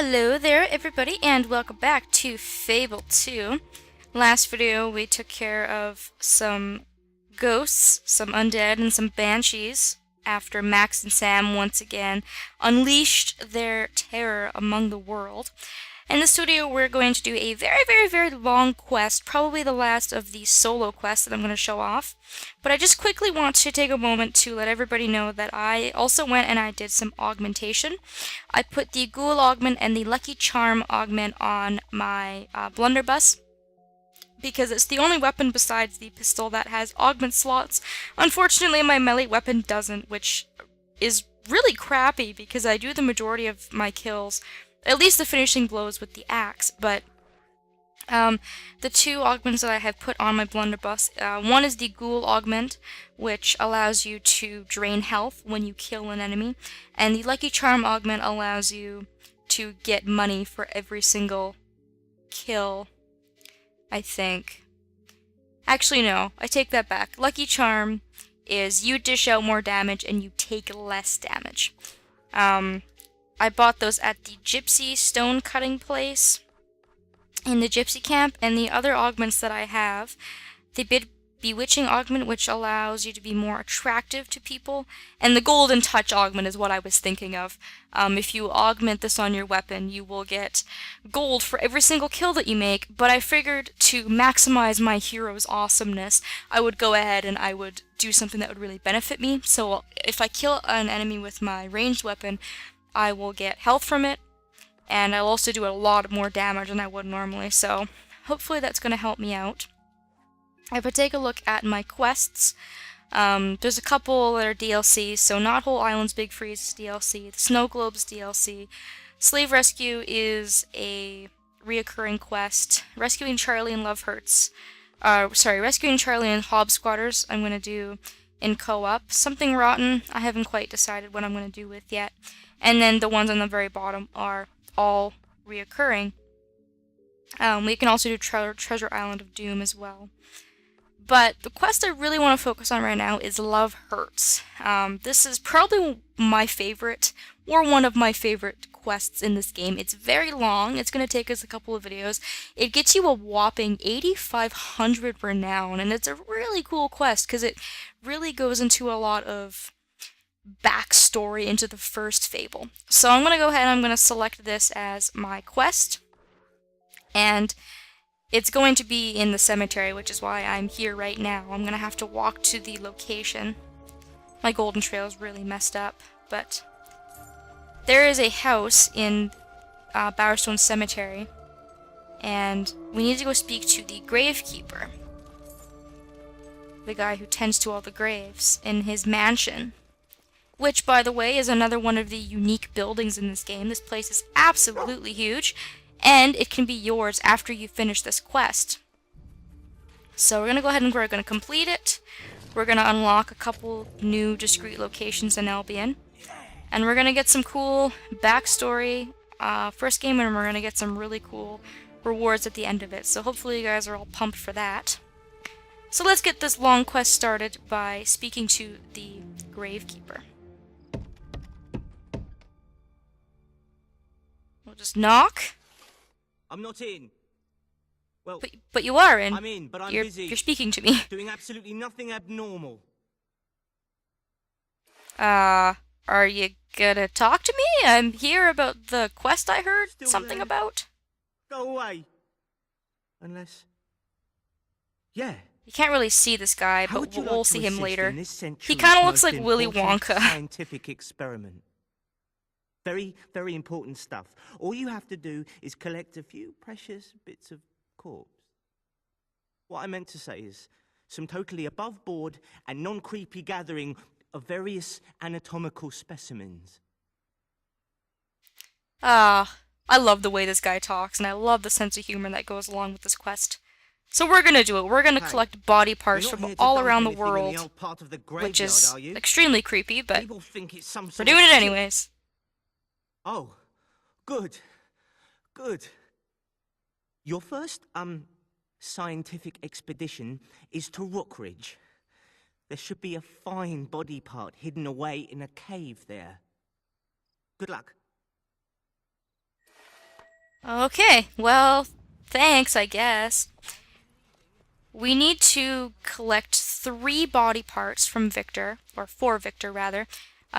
Hello there everybody and welcome back to Fable 2. Last video we took care of some ghosts, some undead, and some banshees after Max and Sam once again unleashed their terror among the world. In this video we're going to do a very long quest, probably the last of the solo quests that I'm going to show off. But I just quickly want to take a moment to let everybody know that I also went and I did some augmentation. I put the Ghoul Augment and the Lucky Charm Augment on my blunderbuss, because it's the only weapon besides the pistol that has augment slots. Unfortunately, my melee weapon doesn't, which is really crappy because I do the majority of my kills, at least the finishing blows, with the axe. But the two augments that I have put on my blunderbuss, one is the Ghoul Augment, which allows you to drain health when you kill an enemy, and the Lucky Charm Augment allows you to get money for every single kill, I think. Actually, no, I take that back. Lucky Charm is you dish out more damage and you take less damage. I bought those at the Gypsy stone cutting place in the Gypsy camp, and the other augments that I have, the Bewitching Augment, which allows you to be more attractive to people, and the Golden Touch Augment is what I was thinking of. If you augment this on your weapon, you will get gold for every single kill that you make, but I figured to maximize my hero's awesomeness, I would go ahead and I would do something that would really benefit me. So if I kill an enemy with my ranged weapon, I will get health from it, and I'll also do a lot more damage than I would normally, so hopefully that's going to help me out. If I take a look at my quests, there's a couple that are DLC, so Knothole Island's Big Freeze is DLC, the Snow Globe's DLC, Slave Rescue is a reoccurring quest, Rescuing Charlie and Rescuing Charlie and Hob Squatters I'm going to do in co-op. Something Rotten, I haven't quite decided what I'm going to do with yet. And then the ones on the very bottom are all reoccurring. We can also do Treasure Island of Doom as well. But the quest I really want to focus on right now is Love Hurts. This is probably my favorite, or one of my favorite quests in this game. It's very long, it's going to take us a couple of videos. It gets you a whopping 8,500 renown, and it's a really cool quest because it really goes into a lot of backstory into the first Fable. So I'm going to go ahead and I'm going to select this as my quest, and it's going to be in the cemetery, which is why I'm here right now. I'm going to have to walk to the location. My golden trail is really messed up, but there is a house in Bowerstone Cemetery, and we need to go speak to the Gravekeeper, the guy who tends to all the graves, in his mansion. Which, by the way, is another one of the unique buildings in this game. This place is absolutely huge, and it can be yours after you finish this quest. So we're going to go ahead and we're going to complete it. We're going to unlock a couple new discrete locations in Albion, and we're going to get some cool backstory first game, and we're going to get some really cool rewards at the end of it. So hopefully you guys are all pumped for that. So let's get this long quest started by speaking to the Gravekeeper. We'll just knock. I'm not in. Well, but you are in. I'm in, but I'm busy. You're speaking to me. Doing absolutely nothing abnormal. Are you gonna talk to me? I'm here about the quest I heard Still something there. about. Go away. Unless... Yeah. You can't really see this guy, How but would you we'll like to see him assist later. in this He kind of looks most like Willy important Wonka. Scientific experiment. Very important stuff. All you have to do is collect a few precious bits of corpse. What I meant to say is some totally above-board and non-creepy gathering of various anatomical specimens. I love the way this guy talks, and I love the sense of humor that goes along with this quest. So we're gonna do it. We're gonna collect body parts from all around the world, which is extremely creepy, but we're doing it anyways. Oh, good. Your first, scientific expedition is to Rockridge. There should be a fine body part hidden away in a cave there. Good luck. Okay, well, thanks, I guess. We need to collect 3 body parts from Victor, or for Victor rather.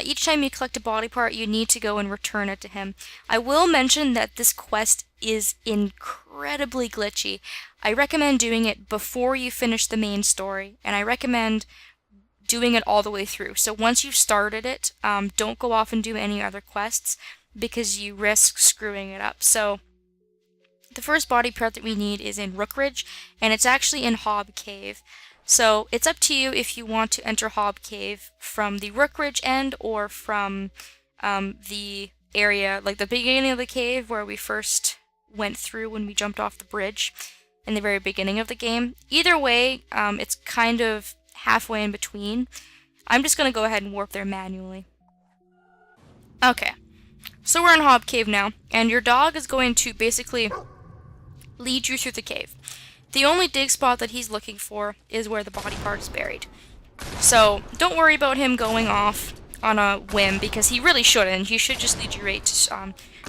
Each time you collect a body part, you need to go and return it to him. I will mention that this quest is incredibly glitchy. I recommend doing it before you finish the main story, and I recommend doing it all the way through. So once you've started it, don't go off and do any other quests, because you risk screwing it up. So the first body part that we need is in Rookridge, and it's actually in Hob Cave. So it's up to you if you want to enter Hob Cave from the Rookridge end or from the area, like the beginning of the cave where we first went through when we jumped off the bridge in the very beginning of the game. Either way, it's kind of halfway in between. I'm just going to go ahead and warp there manually. Okay, so we're in Hob Cave now, and your dog is going to basically lead you through the cave. The only dig spot that he's looking for is where the body part is buried. So don't worry about him going off on a whim, because he really shouldn't. He should just lead you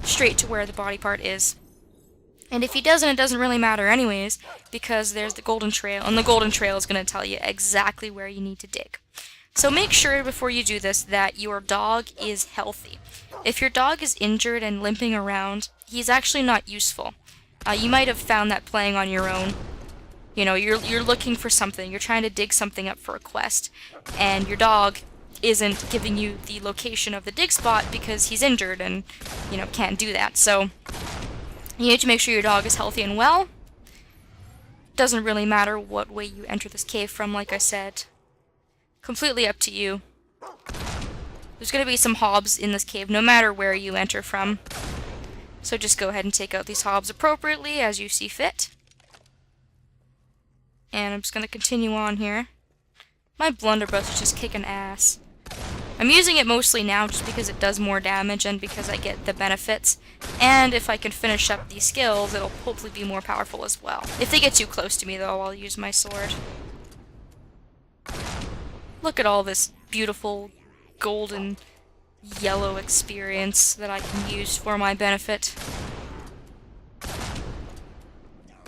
straight to where the body part is. And if he doesn't, it doesn't really matter anyways, because there's the golden trail, and the golden trail is going to tell you exactly where you need to dig. So make sure before you do this that your dog is healthy. If your dog is injured and limping around, he's actually not useful. You might have found that playing on your own. You know, you're looking for something, you're trying to dig something up for a quest, and your dog isn't giving you the location of the dig spot because he's injured and, you know, can't do that. So you need to make sure your dog is healthy and well. Doesn't really matter what way you enter this cave from, like I said. Completely up to you. There's going to be some hobs in this cave no matter where you enter from. So just go ahead and take out these hobs appropriately as you see fit. And I'm just going to continue on here. My blunderbuss is just kicking ass. I'm using it mostly now just because it does more damage and because I get the benefits. And if I can finish up these skills, it'll hopefully be more powerful as well. If they get too close to me though, I'll use my sword. Look at all this beautiful golden yellow experience that I can use for my benefit.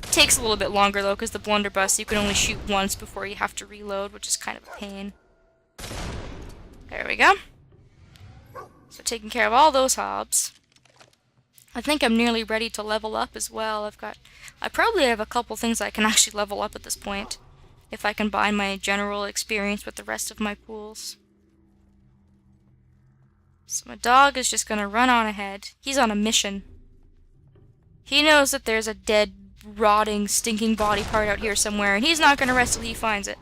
Takes a little bit longer though, because the blunderbuss you can only shoot once before you have to reload, which is kind of a pain. There we go. So taking care of all those hobs. I think I'm nearly ready to level up as well. I probably have a couple things I can actually level up at this point, if I combine my general experience with the rest of my pools. So my dog is just gonna run on ahead. He's on a mission. He knows that there's a dead, rotting, stinking body part out here somewhere, and he's not gonna rest till he finds it.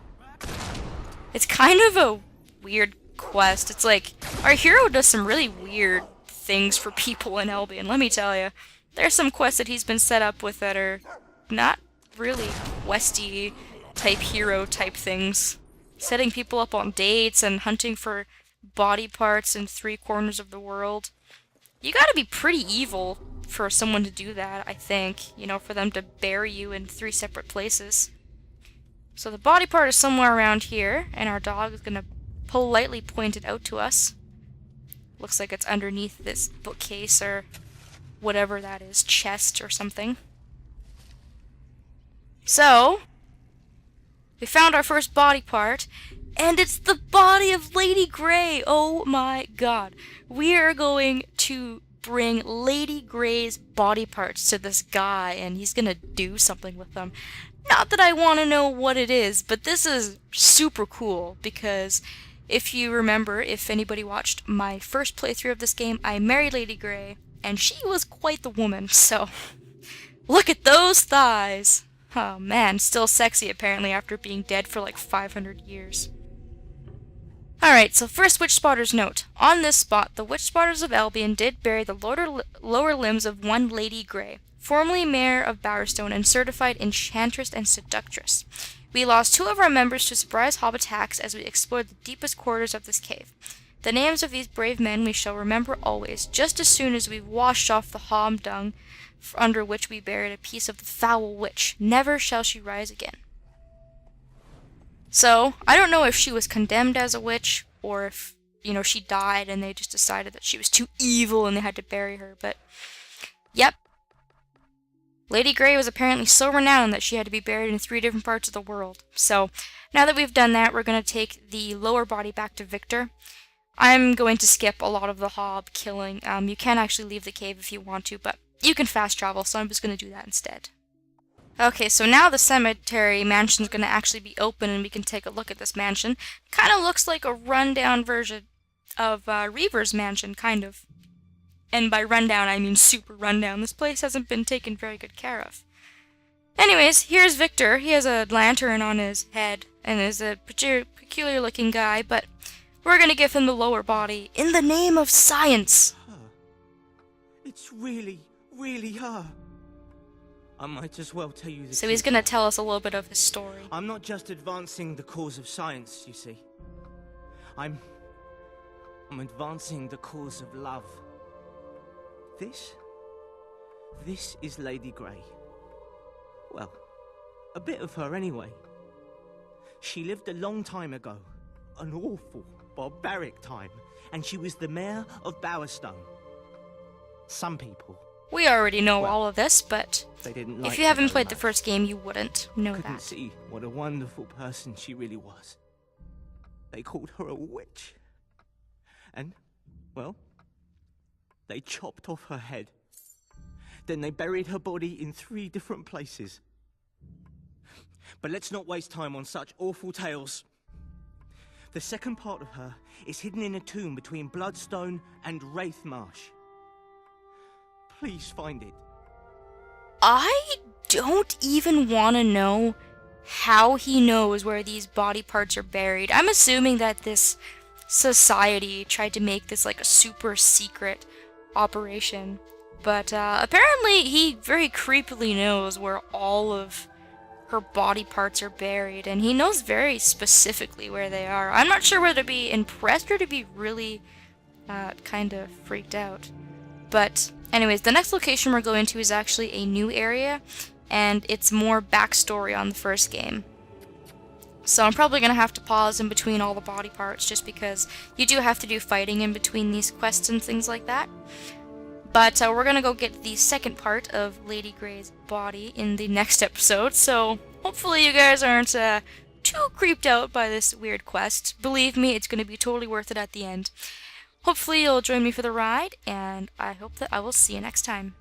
It's kind of a weird quest. It's like, our hero does some really weird things for people in Albion, let me tell you. There's some quests that he's been set up with that are not really questy type hero type things. Setting people up on dates and hunting for body parts in 3 corners of the world. You gotta be pretty evil for someone to do that, I think. You know, for them to bury you in 3 separate places. So the body part is somewhere around here, and our dog is gonna politely point it out to us. Looks like it's underneath this bookcase or whatever that is, chest or something. So, we found our first body part, and it's the body of Lady Grey! Oh my god. We are going to bring Lady Grey's body parts to this guy, and he's gonna do something with them. Not that I want to know what it is, but this is super cool, because if you remember, if anybody watched my first playthrough of this game, I married Lady Grey, and she was quite the woman, so look at those thighs! Oh man, still sexy apparently after being dead for like 500 years. Alright, so first Witch Spotter's note. On this spot, the Witch Spotters of Albion did bury the lower limbs of one Lady Grey, formerly Mayor of Bowerstone and certified enchantress and seductress. We lost 2 of our members to surprise hob attacks as we explored the deepest quarters of this cave. The names of these brave men we shall remember always, just as soon as we've washed off the hob dung under which we buried a piece of the foul witch. Never shall she rise again. So, I don't know if she was condemned as a witch, or if, you know, she died and they just decided that she was too evil and they had to bury her, but, yep. Lady Grey was apparently so renowned that she had to be buried in 3 different parts of the world. So, now that we've done that, we're going to take the lower body back to Victor. I'm going to skip a lot of the hob killing. You can actually leave the cave if you want to, but you can fast travel, so I'm just going to do that instead. Okay, so now the cemetery mansion is going to actually be open and we can take a look at this mansion. Kind of looks like a rundown version of Reaver's mansion, kind of. And by rundown, I mean super rundown. This place hasn't been taken very good care of. Anyways, here's Victor. He has a lantern on his head and is a peculiar looking guy, but we're going to give him the lower body in the name of science. Her. It's really, really her. I might as well tell you the So he's truth. going to tell us a little bit of his story. I'm not just advancing the cause of science, you see. I'm advancing the cause of love. This is Lady Grey. Well, a bit of her anyway. She lived a long time ago. An awful, barbaric time. And she was the mayor of Bowerstone. Some people, We already know Well, all of this, but they didn't like if you her haven't very played the much. first game, you wouldn't know Couldn't that. see what a wonderful person she really was. They called her a witch. And, well, they chopped off her head. Then they buried her body in 3 different places. But let's not waste time on such awful tales. The second part of her is hidden in a tomb between Bloodstone and Wraithmarsh. Please find it. I don't even want to know how he knows where these body parts are buried. I'm assuming that this society tried to make this like a super secret operation. But apparently he very creepily knows where all of her body parts are buried, and he knows very specifically where they are. I'm not sure whether to be impressed or to be really kind of freaked out. But anyways, the next location we're going to is actually a new area, and it's more backstory on the first game. So I'm probably going to have to pause in between all the body parts, just because you do have to do fighting in between these quests and things like that. But we're going to go get the second part of Lady Grey's body in the next episode, so hopefully you guys aren't too creeped out by this weird quest. Believe me, it's going to be totally worth it at the end. Hopefully you'll join me for the ride, and I hope that I will see you next time.